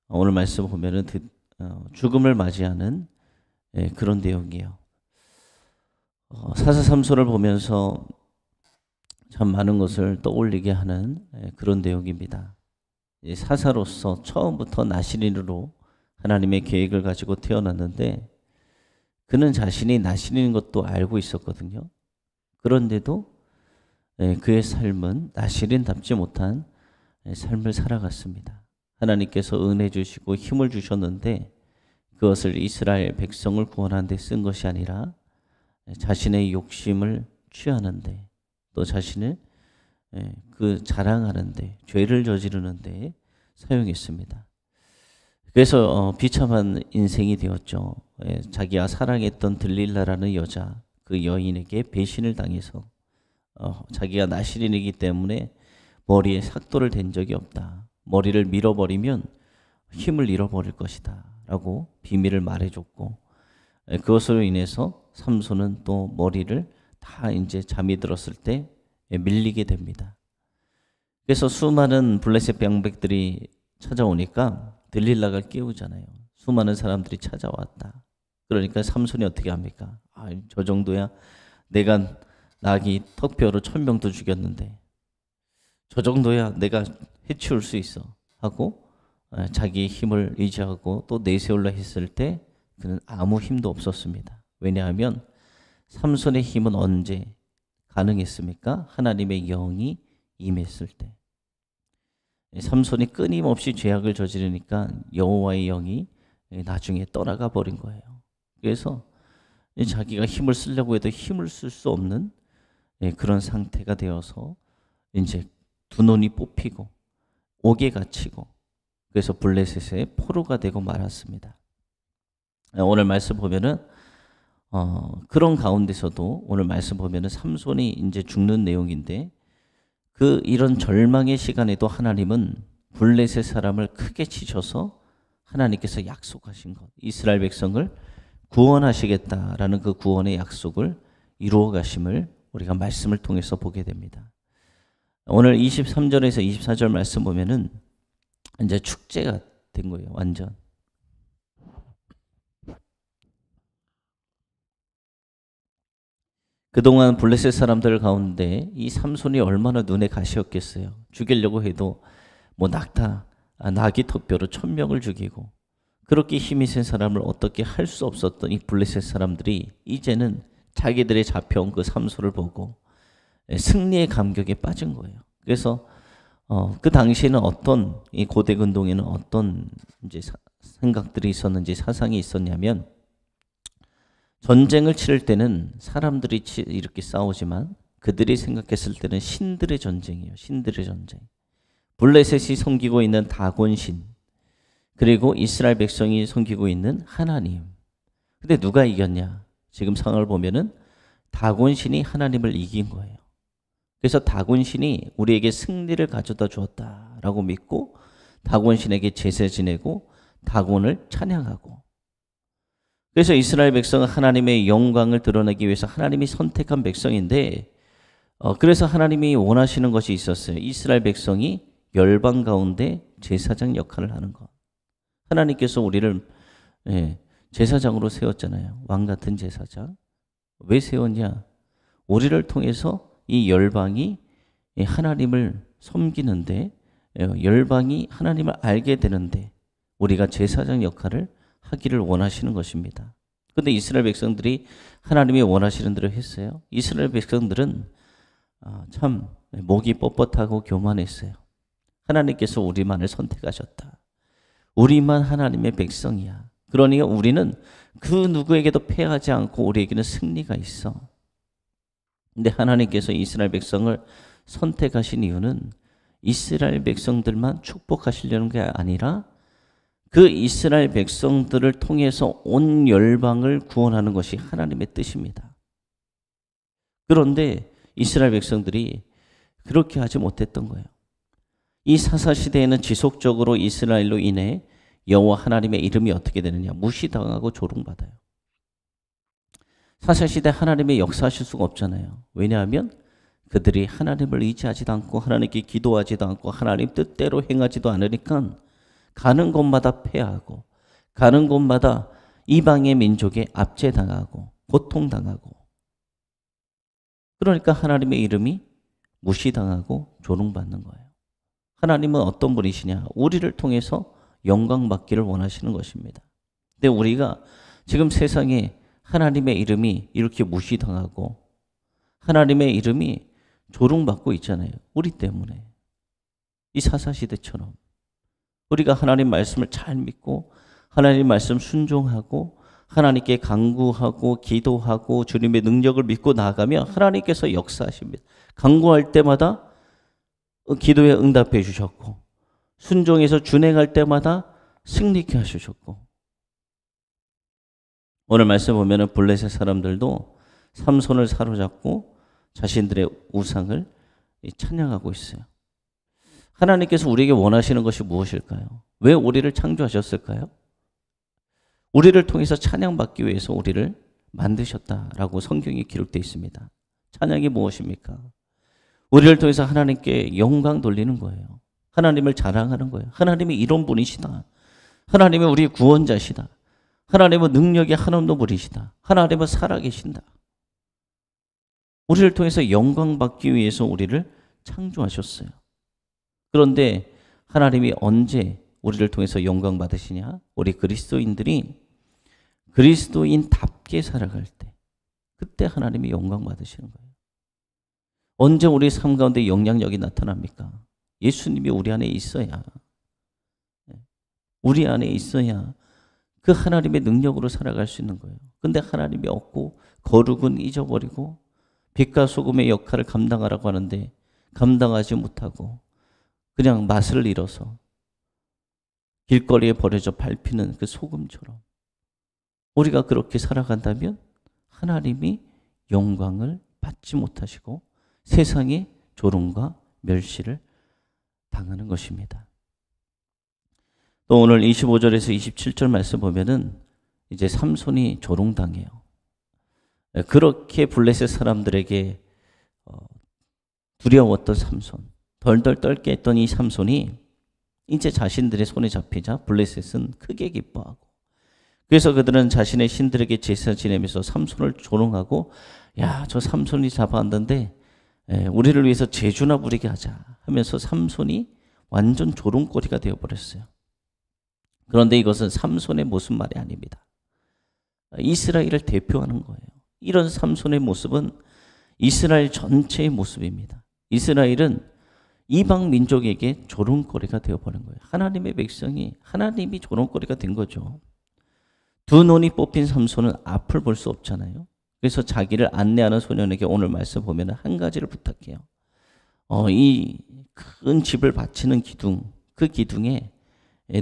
오늘 말씀 보면은 죽음을 맞이하는 그런 내용이에요. 사사삼소를 보면서 참 많은 것을 떠올리게 하는 그런 내용입니다. 사사로서 처음부터 나실인으로 하나님의 계획을 가지고 태어났는데 그는 자신이 나실인 것도 알고 있었거든요. 그런데도 그의 삶은 나실인답지 못한 삶을 살아갔습니다. 하나님께서 은혜 주시고 힘을 주셨는데 그것을 이스라엘 백성을 구원하는 데 쓴 것이 아니라 자신의 욕심을 취하는데 또 자신을 그 자랑하는데 죄를 저지르는데 사용했습니다. 그래서 비참한 인생이 되었죠. 자기가 사랑했던 들릴라라는 여자, 그 여인에게 배신을 당해서 자기가 나실인이기 때문에 머리에 삭도를 댄 적이 없다. 머리를 밀어버리면 힘을 잃어버릴 것이다 라고 비밀을 말해줬고 그것으로 인해서 삼손은 또 머리를 다 이제 잠이 들었을 때 밀리게 됩니다. 그래서 수많은 블레셋 병백들이 찾아오니까 들릴라가 깨우잖아요. 수많은 사람들이 찾아왔다. 그러니까 삼손이 어떻게 합니까? 저 정도야 내가 나귀 턱뼈로 1000명도 죽였는데 저 정도야 내가 해치울 수 있어 하고 자기의 힘을 의지하고 또 내세우려 했을 때 그는 아무 힘도 없었습니다. 왜냐하면 삼손의 힘은 언제 가능했습니까? 하나님의 영이 임했을 때. 삼손이 끊임없이 죄악을 저지르니까 여호와의 영이 나중에 떠나가 버린 거예요. 그래서 자기가 힘을 쓰려고 해도 힘을 쓸 수 없는 그런 상태가 되어서 이제 두 눈이 뽑히고 옥에 갇히고 그래서 블레셋의 포로가 되고 말았습니다. 오늘 말씀 보면은 그런 가운데서도 오늘 말씀 보면은 삼손이 이제 죽는 내용인데 이런 절망의 시간에도 하나님은 블레셋 사람을 크게 치셔서 하나님께서 약속하신 것, 이스라엘 백성을 구원하시겠다라는 그 구원의 약속을 이루어 가심을 우리가 말씀을 통해서 보게 됩니다. 오늘 23절에서 24절 말씀 보면은 이제 축제가 된 거예요. 완전. 그동안 블레셋 사람들 가운데 이 삼손이 얼마나 눈에 가시였겠어요. 죽이려고 해도 뭐 나귀 턱뼈로 1000명을 죽이고 그렇게 힘이 센 사람을 어떻게 할 수 없었던 이 블레셋 사람들이 이제는 자기들의 잡혀온 그 삼손을 보고 승리의 감격에 빠진 거예요. 그래서 그 당시에는 어떤 이 고대 근동에는 어떤 이제 생각들이 있었는지 사상이 있었냐면 전쟁을 치를 때는 사람들이 이렇게 싸우지만 그들이 생각했을 때는 신들의 전쟁이에요. 신들의 전쟁. 블레셋이 섬기고 있는 다곤신 그리고 이스라엘 백성이 섬기고 있는 하나님. 근데 누가 이겼냐? 지금 상황을 보면은 다곤신이 하나님을 이긴 거예요. 그래서 다곤신이 우리에게 승리를 가져다 주었다라고 믿고 다곤신에게 제사 지내고 다곤을 찬양하고 그래서 이스라엘 백성은 하나님의 영광을 드러내기 위해서 하나님이 선택한 백성인데 그래서 하나님이 원하시는 것이 있었어요. 이스라엘 백성이 열방 가운데 제사장 역할을 하는 것. 하나님께서 우리를 제사장으로 세웠잖아요. 왕 같은 제사장. 왜 세웠냐? 우리를 통해서 이 열방이 하나님을 섬기는데 열방이 하나님을 알게 되는데 우리가 제사장 역할을 하기를 원하시는 것입니다. 그런데 이스라엘 백성들이 하나님이 원하시는 대로 했어요. 이스라엘 백성들은 참 목이 뻣뻣하고 교만했어요. 하나님께서 우리만을 선택하셨다. 우리만 하나님의 백성이야. 그러니까 우리는 그 누구에게도 패하지 않고 우리에게는 승리가 있어. 근데 하나님께서 이스라엘 백성을 선택하신 이유는 이스라엘 백성들만 축복하시려는 게 아니라 그 이스라엘 백성들을 통해서 온 열방을 구원하는 것이 하나님의 뜻입니다. 그런데 이스라엘 백성들이 그렇게 하지 못했던 거예요. 이 사사시대에는 지속적으로 이스라엘로 인해 여호와 하나님의 이름이 어떻게 되느냐? 무시당하고 조롱받아요. 사사시대 하나님의 역사하실 수가 없잖아요. 왜냐하면 그들이 하나님을 의지하지도 않고 하나님께 기도하지도 않고 하나님 뜻대로 행하지도 않으니까 가는 곳마다 패하고 가는 곳마다 이방의 민족에 압제당하고 고통당하고, 그러니까 하나님의 이름이 무시당하고 조롱받는 거예요. 하나님은 어떤 분이시냐? 우리를 통해서 영광 받기를 원하시는 것입니다. 근데 우리가 지금 세상에 하나님의 이름이 이렇게 무시당하고 하나님의 이름이 조롱받고 있잖아요. 우리 때문에. 이 사사시대처럼 우리가 하나님 말씀을 잘 믿고 하나님 말씀 순종하고 하나님께 간구하고 기도하고 주님의 능력을 믿고 나아가면 하나님께서 역사하십니다. 간구할 때마다 기도에 응답해 주셨고 순종해서 준행할 때마다 승리케 하셨고, 오늘 말씀 보면은 블레셋 사람들도 삼손을 사로잡고 자신들의 우상을 찬양하고 있어요. 하나님께서 우리에게 원하시는 것이 무엇일까요? 왜 우리를 창조하셨을까요? 우리를 통해서 찬양받기 위해서 우리를 만드셨다라고 성경에 기록되어 있습니다. 찬양이 무엇입니까? 우리를 통해서 하나님께 영광 돌리는 거예요. 하나님을 자랑하는 거예요. 하나님이 이런 분이시다. 하나님은 우리 구원자시다. 하나님은 능력이 한없는 분이시다. 하나님은 살아계신다. 우리를 통해서 영광 받기 위해서 우리를 창조하셨어요. 그런데 하나님이 언제 우리를 통해서 영광 받으시냐? 우리 그리스도인들이 그리스도인답게 살아갈 때, 그때 하나님이 영광 받으시는 거예요. 언제 우리 삶 가운데 영향력이 나타납니까? 예수님이 우리 안에 있어야, 우리 안에 있어야 그 하나님의 능력으로 살아갈 수 있는 거예요. 근데 하나님이 없고 거룩은 잊어버리고 빛과 소금의 역할을 감당하라고 하는데 감당하지 못하고 그냥 맛을 잃어서 길거리에 버려져 밟히는 그 소금처럼 우리가 그렇게 살아간다면 하나님이 영광을 받지 못하시고 세상의 조롱과 멸시를 당하는 것입니다. 또 오늘 25절에서 27절 말씀 보면은 이제 삼손이 조롱당해요. 그렇게 블레셋 사람들에게 두려웠던 삼손, 덜덜 떨게 했던 이 삼손이 이제 자신들의 손에 잡히자 블레셋은 크게 기뻐하고, 그래서 그들은 자신의 신들에게 제사 지내면서 삼손을 조롱하고, 야, 저 삼손이 잡아왔는데 우리를 위해서 제주나 부리게 하자 하면서 삼손이 완전 조롱거리가 되어버렸어요. 그런데 이것은 삼손의 모습 말이 아닙니다. 이스라엘을 대표하는 거예요. 이런 삼손의 모습은 이스라엘 전체의 모습입니다. 이스라엘은 이방 민족에게 조롱거리가 되어버린 거예요. 하나님의 백성이 하나님이 조롱거리가 된 거죠. 두 눈이 뽑힌 삼손은 앞을 볼 수 없잖아요. 그래서 자기를 안내하는 소년에게 오늘 말씀 보면 한 가지를 부탁해요. 이 큰 집을 바치는 기둥, 그 기둥에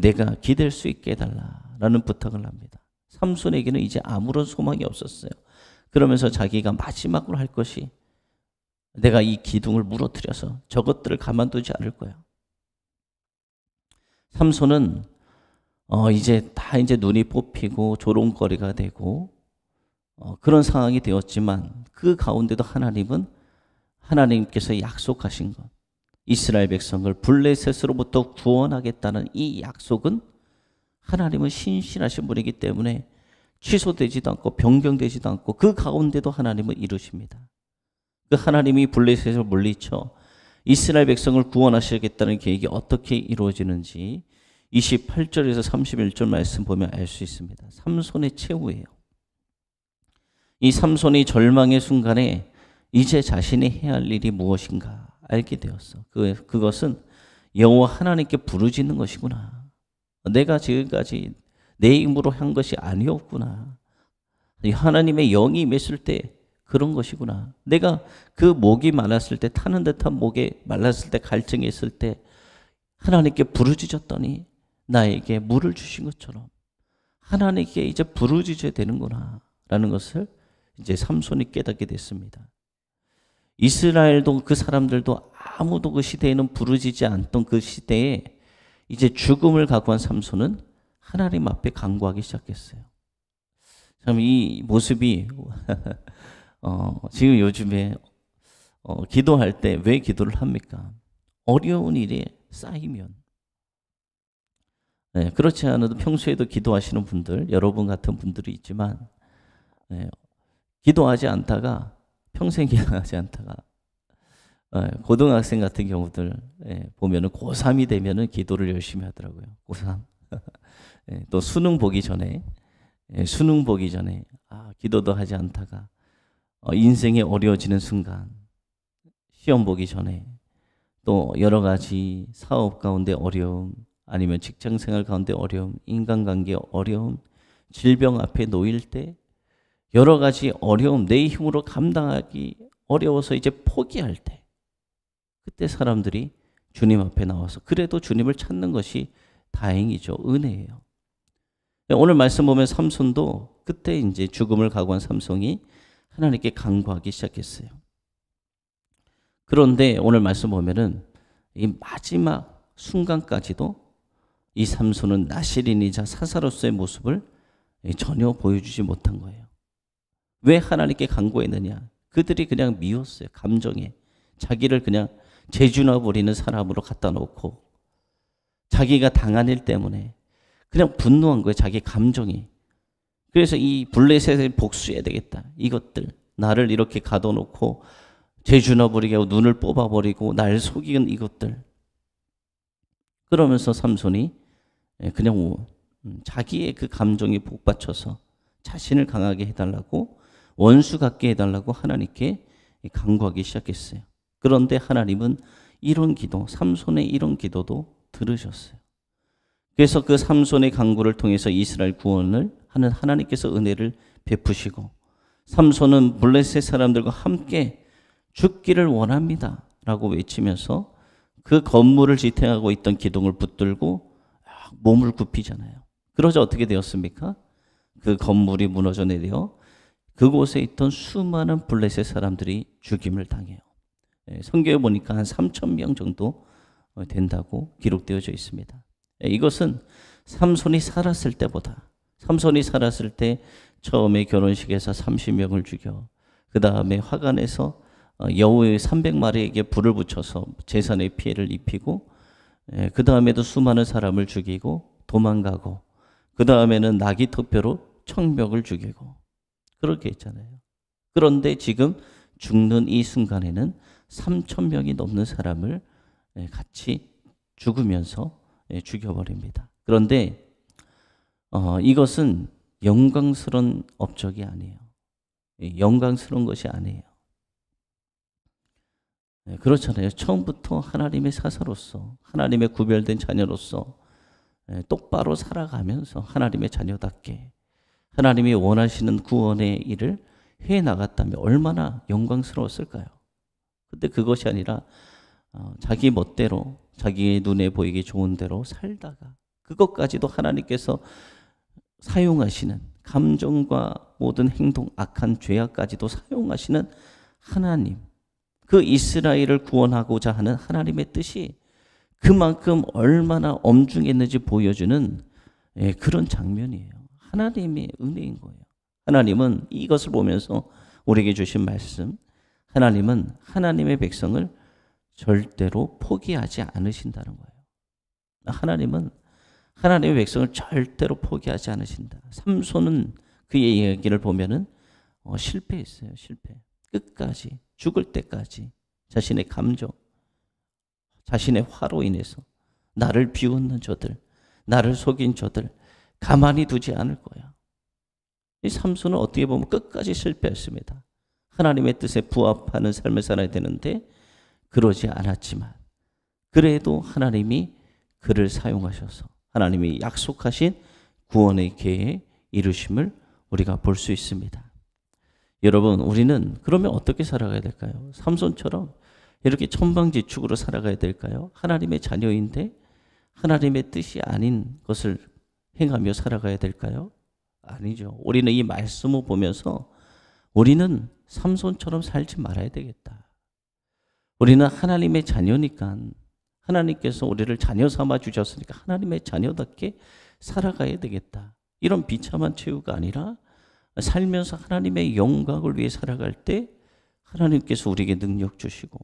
내가 기댈 수 있게 해달라라는 부탁을 합니다. 삼손에게는 이제 아무런 소망이 없었어요. 그러면서 자기가 마지막으로 할 것이 내가 이 기둥을 무너뜨려서 저것들을 가만두지 않을 거야. 삼손은 이제 눈이 뽑히고 조롱거리가 되고 그런 상황이 되었지만 그 가운데도 하나님께서 약속하신 것, 이스라엘 백성을 블레셋으로부터 구원하겠다는 이 약속은 하나님은 신실하신 분이기 때문에 취소되지도 않고 변경되지도 않고 그 가운데도 하나님은 이루십니다. 그 하나님이 블레셋을 물리쳐 이스라엘 백성을 구원하시겠다는 계획이 어떻게 이루어지는지 28절에서 31절 말씀 보면 알 수 있습니다. 삼손의 최후예요. 이 삼손이 절망의 순간에 이제 자신이 해야 할 일이 무엇인가 알게 되었어. 그것은 여호와 하나님께 부르짖는 것이구나. 내가 지금까지 내 힘으로 한 것이 아니었구나. 하나님의 영이 임했을 때 그런 것이구나. 내가 그 목이 말랐을 때, 타는 듯한 목에 말랐을 때, 갈증했을 때 하나님께 부르짖었더니 나에게 물을 주신 것처럼 하나님께 이제 부르짖어야 되는구나 라는 것을 이제 삼손이 깨닫게 됐습니다. 이스라엘도 그 사람들도 아무도 그 시대에는 부르짖지 않던 그 시대에 이제 죽음을 각오한 삼손은 하나님 앞에 간구하기 시작했어요. 참 이 모습이 지금 요즘에 기도할 때 왜 기도를 합니까? 어려운 일에 쌓이면 그렇지 않아도 평소에도 기도하시는 분들, 여러분 같은 분들이 있지만 기도하지 않다가 평생 기도하지 않다가 고등학생 같은 경우들 보면은 고3이 되면은 기도를 열심히 하더라고요. 고3. 또 수능 보기 전에 기도도 하지 않다가 인생이 어려워지는 순간, 시험 보기 전에 또 여러 가지 사업 가운데 어려움, 아니면 직장 생활 가운데 어려움, 인간관계 어려움, 질병 앞에 놓일 때 여러 가지 어려움, 내 힘으로 감당하기 어려워서 이제 포기할 때, 그때 사람들이 주님 앞에 나와서 그래도 주님을 찾는 것이 다행이죠. 은혜예요. 오늘 말씀 보면 삼손도 그때 이제 죽음을 각오한 삼손이 하나님께 간구하기 시작했어요. 그런데 오늘 말씀 보면은 이 마지막 순간까지도 이 삼손은 나실인이자 사사로서의 모습을 전혀 보여주지 못한 거예요. 왜 하나님께 간구했느냐? 그들이 그냥 미웠어요. 감정에. 자기를 그냥 재주나 부리는 사람으로 갖다 놓고 자기가 당한 일 때문에 그냥 분노한 거예요. 자기 감정이. 그래서 이 블레셋에 복수해야 되겠다. 이것들 나를 이렇게 가둬놓고 재주나 부리게 하고 눈을 뽑아버리고 날 속이는 이것들. 그러면서 삼손이 그냥 자기의 그 감정에 복받쳐서 자신을 강하게 해달라고, 원수 같게 해달라고 하나님께 간구하기 시작했어요. 그런데 하나님은 이런 기도, 삼손의 이런 기도도 들으셨어요. 그래서 그 삼손의 간구를 통해서 이스라엘 구원을 하는 하나님께서 은혜를 베푸시고, 삼손은 블레셋 사람들과 함께 죽기를 원합니다 라고 외치면서 그 건물을 지탱하고 있던 기둥을 붙들고 몸을 굽히잖아요. 그러자 어떻게 되었습니까? 그 건물이 무너져 내려 그곳에 있던 수많은 블레셋 사람들이 죽임을 당해요. 성경에 보니까 한 3,000명 정도 된다고 기록되어져 있습니다. 이것은 삼손이 살았을 때보다, 삼손이 살았을 때 처음에 결혼식에서 30명을 죽여, 그 다음에 화관에서 여우의 300마리에게 불을 붙여서 재산의 피해를 입히고, 그 다음에도 수많은 사람을 죽이고 도망가고, 그 다음에는 나귀 투표로 청벽을 죽이고, 그렇게 했잖아요. 그런데 지금 죽는 이 순간에는 3,000명이 넘는 사람을 같이 죽으면서 죽여버립니다. 그런데 이것은 영광스러운 업적이 아니에요. 영광스러운 것이 아니에요. 그렇잖아요. 처음부터 하나님의 사사로서, 하나님의 구별된 자녀로서 똑바로 살아가면서 하나님의 자녀답게 하나님이 원하시는 구원의 일을 해나갔다면 얼마나 영광스러웠을까요? 근데 그것이 아니라 자기 멋대로, 자기의 눈에 보이기 좋은 대로 살다가, 그것까지도 하나님께서 사용하시는, 감정과 모든 행동, 악한 죄악까지도 사용하시는 하나님, 그 이스라엘을 구원하고자 하는 하나님의 뜻이 그만큼 얼마나 엄중했는지 보여주는 그런 장면이에요. 하나님의 은혜인 거예요. 하나님은 이것을 보면서 우리에게 주신 말씀, 하나님은 하나님의 백성을 절대로 포기하지 않으신다는 거예요. 하나님은 하나님의 백성을 절대로 포기하지 않으신다. 삼손은 그의 이야기를 보면은 실패했어요. 실패. 끝까지, 죽을 때까지 자신의 감정, 자신의 화로 인해서 나를 비웃는 저들, 나를 속인 저들 가만히 두지 않을 거야. 이 삼손은 어떻게 보면 끝까지 실패했습니다. 하나님의 뜻에 부합하는 삶을 살아야 되는데 그러지 않았지만, 그래도 하나님이 그를 사용하셔서 하나님이 약속하신 구원의 계획에 이루심을 우리가 볼 수 있습니다. 여러분, 우리는 그러면 어떻게 살아가야 될까요? 삼손처럼 이렇게 천방지축으로 살아가야 될까요? 하나님의 자녀인데 하나님의 뜻이 아닌 것을 행하며 살아가야 될까요? 아니죠. 우리는 이 말씀을 보면서 우리는 삼손처럼 살지 말아야 되겠다. 우리는 하나님의 자녀니까, 하나님께서 우리를 자녀 삼아 주셨으니까 하나님의 자녀답게 살아가야 되겠다. 이런 비참한 최후가 아니라 살면서 하나님의 영광을 위해 살아갈 때 하나님께서 우리에게 능력 주시고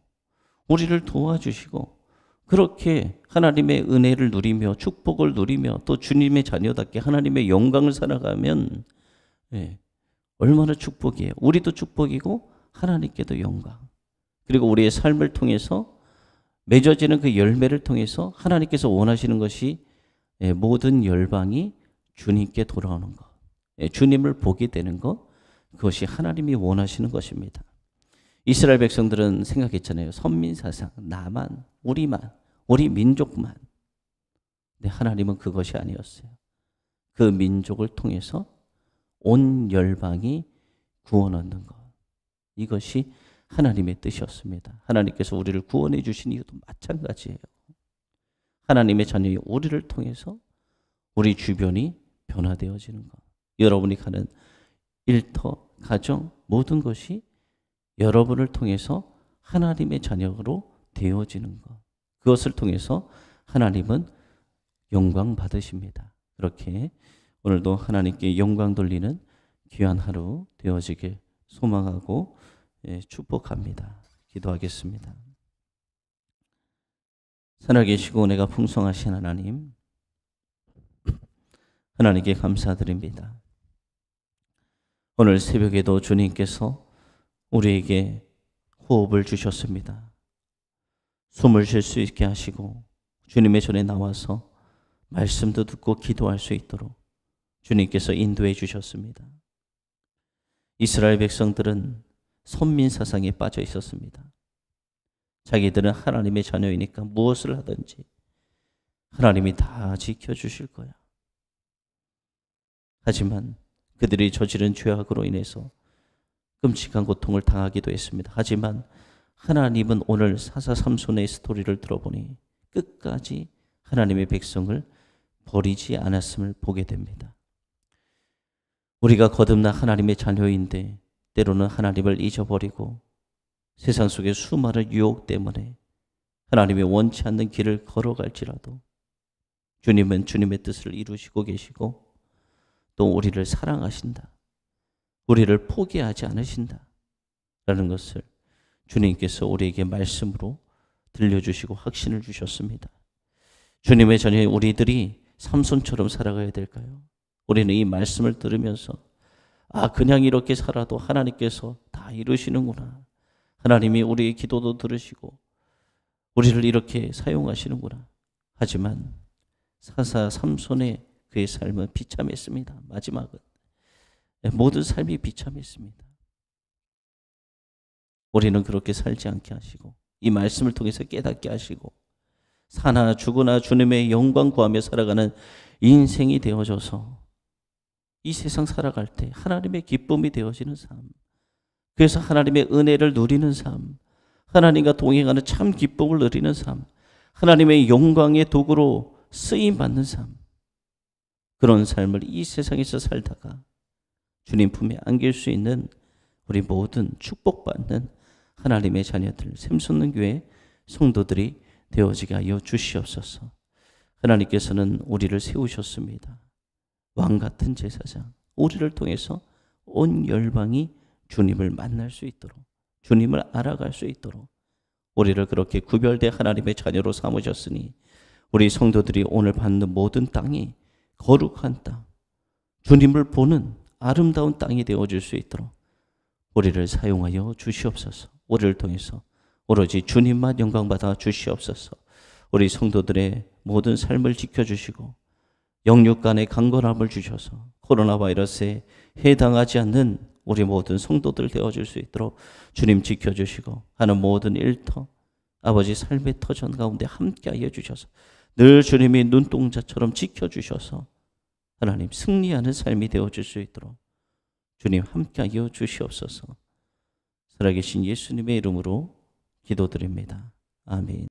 우리를 도와주시고 그렇게 하나님의 은혜를 누리며 축복을 누리며 또 주님의 자녀답게 하나님의 영광을 살아가면 얼마나 축복이에요. 우리도 축복이고 하나님께도 영광. 그리고 우리의 삶을 통해서 맺어지는 그 열매를 통해서 하나님께서 원하시는 것이 모든 열방이 주님께 돌아오는 것, 주님을 보게 되는 것, 그것이 하나님이 원하시는 것입니다. 이스라엘 백성들은 생각했잖아요. 선민사상, 나만, 우리만, 우리 민족만. 근데 하나님은 그것이 아니었어요. 그 민족을 통해서 온 열방이 구원 얻는 것. 이것이 하나님의 뜻이었습니다. 하나님께서 우리를 구원해 주신 이유도 마찬가지예요. 하나님의 자녀의 우리를 통해서 우리 주변이 변화되어지는 것. 여러분이 가는 일터, 가정, 모든 것이 여러분을 통해서 하나님의 자녀로 되어지는 것. 그것을 통해서 하나님은 영광 받으십니다. 그렇게 오늘도 하나님께 영광 돌리는 귀한 하루 되어지길 소망하고 축복합니다. 기도하겠습니다. 살아계시고 은혜가 풍성하신 하나님, 하나님께 감사드립니다. 오늘 새벽에도 주님께서 우리에게 호흡을 주셨습니다. 숨을 쉴 수 있게 하시고 주님의 전에 나와서 말씀도 듣고 기도할 수 있도록 주님께서 인도해 주셨습니다. 이스라엘 백성들은 선민사상에 빠져 있었습니다. 자기들은 하나님의 자녀이니까 무엇을 하든지 하나님이 다 지켜주실 거야. 하지만 그들이 저지른 죄악으로 인해서 끔찍한 고통을 당하기도 했습니다. 하지만 하나님은 오늘 사사 삼손의 스토리를 들어보니 끝까지 하나님의 백성을 버리지 않았음을 보게 됩니다. 우리가 거듭난 하나님의 자녀인데 때로는 하나님을 잊어버리고 세상 속의 수많은 유혹 때문에 하나님의 원치 않는 길을 걸어갈지라도 주님은 주님의 뜻을 이루시고 계시고 또 우리를 사랑하신다. 우리를 포기하지 않으신다. 라는 것을 주님께서 우리에게 말씀으로 들려주시고 확신을 주셨습니다. 주님의 자녀의 우리들이 삼손처럼 살아가야 될까요? 우리는 이 말씀을 들으면서 그냥 이렇게 살아도 하나님께서 다 이루시는구나. 하나님이 우리의 기도도 들으시고 우리를 이렇게 사용하시는구나. 하지만 사사 삼손의 그의 삶은 비참했습니다. 마지막은 모든 삶이 비참했습니다. 우리는 그렇게 살지 않게 하시고 이 말씀을 통해서 깨닫게 하시고 사나 죽으나 주님의 영광 구하며 살아가는 인생이 되어져서 이 세상 살아갈 때 하나님의 기쁨이 되어지는 삶, 그래서 하나님의 은혜를 누리는 삶, 하나님과 동행하는 참 기쁨을 누리는 삶, 하나님의 영광의 도구로 쓰임받는 삶, 그런 삶을 이 세상에서 살다가 주님 품에 안길 수 있는 우리 모든 축복받는 하나님의 자녀들, 샘솟는 교회 성도들이 되어지게 하여 주시옵소서. 하나님께서는 우리를 세우셨습니다. 왕같은 제사장, 우리를 통해서 온 열방이 주님을 만날 수 있도록, 주님을 알아갈 수 있도록 우리를 그렇게 구별된 하나님의 자녀로 삼으셨으니 우리 성도들이 오늘 받는 모든 땅이 거룩한 땅, 주님을 보는 아름다운 땅이 되어줄 수 있도록 우리를 사용하여 주시옵소서. 우리를 통해서 오로지 주님만 영광받아 주시옵소서. 우리 성도들의 모든 삶을 지켜주시고 영육 간의 강건함을 주셔서 코로나 바이러스에 해당하지 않는 우리 모든 성도들 되어줄 수 있도록 주님 지켜주시고 하는 모든 일터 아버지 삶의 터전 가운데 함께하여 주셔서 늘 주님이 눈동자처럼 지켜주셔서 하나님 승리하는 삶이 되어줄 수 있도록 주님 함께하여 주시옵소서. 살아계신 예수님의 이름으로 기도드립니다. 아멘.